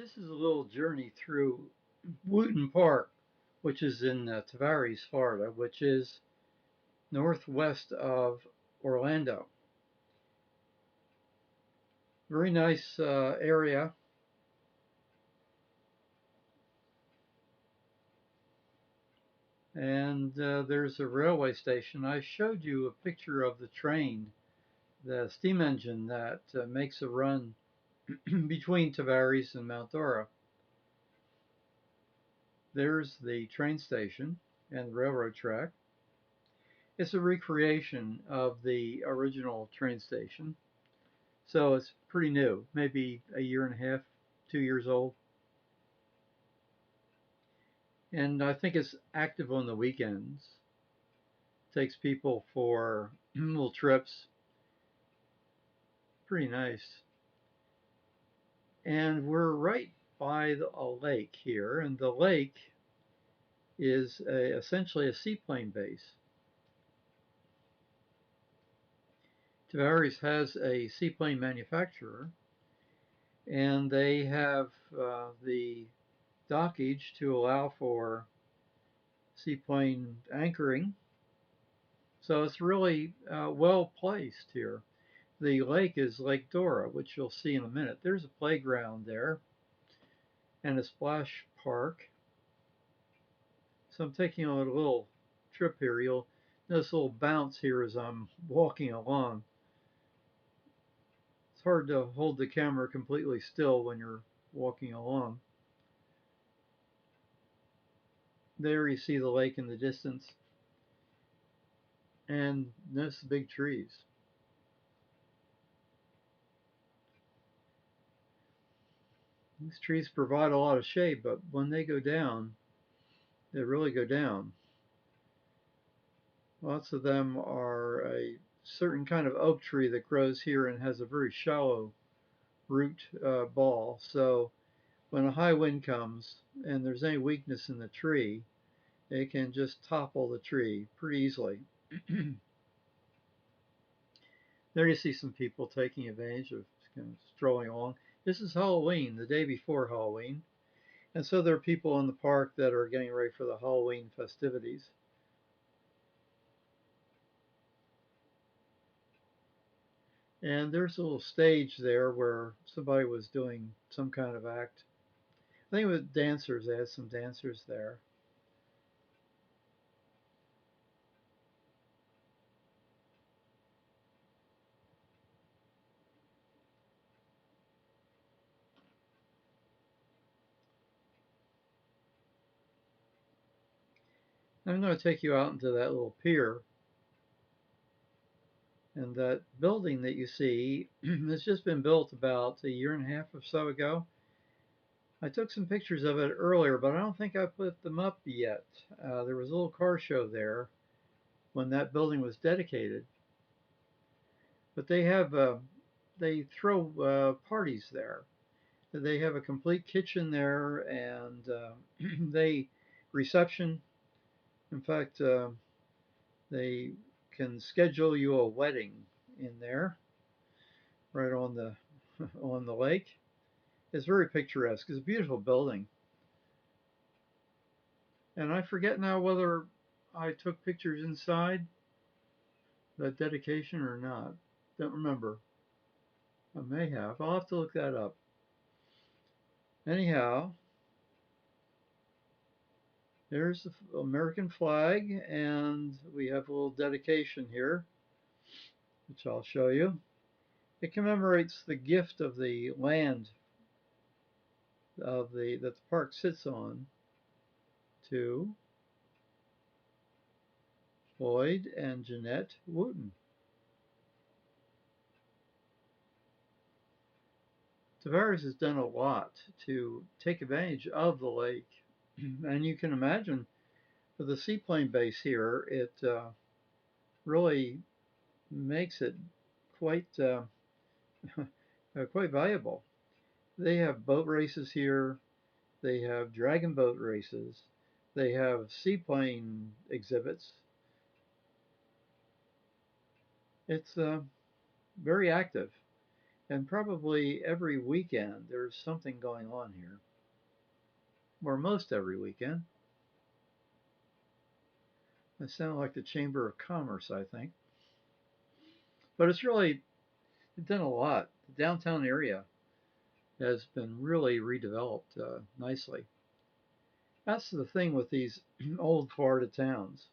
This is a little journey through Wooten Park, which is in Tavares, Florida, which is northwest of Orlando. Very nice area. And there's a railway station. I showed you a picture of the train, the steam engine that makes a run between Tavares and Mount Dora. There's the train station and the railroad track. It's a recreation of the original train station. So it's pretty new, maybe a year and a half, 2 years old. And I think it's active on the weekends. Takes people for little trips. Pretty nice. And we're right by a lake here, and the lake is essentially a seaplane base. Tavares has a seaplane manufacturer, and they have the dockage to allow for seaplane anchoring. So it's really well placed here. The lake is Lake Dora, which you'll see in a minute. There's a playground there and a splash park. So I'm taking on a little trip here. You'll notice a little bounce here as I'm walking along. It's hard to hold the camera completely still when you're walking along. There you see the lake in the distance, and notice the big trees. These trees provide a lot of shade, but when they go down, they really go down. Lots of them are a certain kind of oak tree that grows here and has a very shallow root ball. So when a high wind comes and there's any weakness in the tree, it can just topple the tree pretty easily. There you see some people taking advantage of kind of strolling along. This is Halloween, the day before Halloween. And so there are people in the park that are getting ready for the Halloween festivities. And there's a little stage there where somebody was doing some kind of act. I think it was dancers. They had some dancers there. I'm going to take you out into that little pier. And that building that you see has just been built about a year and a half or so ago. I took some pictures of it earlier, but I don't think I put them up yet. There was a little car show there when that building was dedicated. But they throw parties there. They have a complete kitchen there, and they reception. In fact, they can schedule you a wedding in there, right on the on the lake. It's very picturesque. It's a beautiful building, and I forget now whether I took pictures inside that dedication or not. Don't remember. I may have. I'll have to look that up. Anyhow, there's the American flag, and we have a little dedication here, which I'll show you. It commemorates the gift of the land that the park sits on to Floyd and Jeanette Wooten. Tavares has done a lot to take advantage of the lake, and you can imagine for the seaplane base here, it really makes it quite quite valuable. They have boat races here. They have dragon boat races. They have seaplane exhibits. It's very active. And probably every weekend there's something going on here, or most every weekend. It sounds like the Chamber of Commerce, I think. But it's really done a lot. The downtown area has been really redeveloped nicely. That's the thing with these old Florida towns.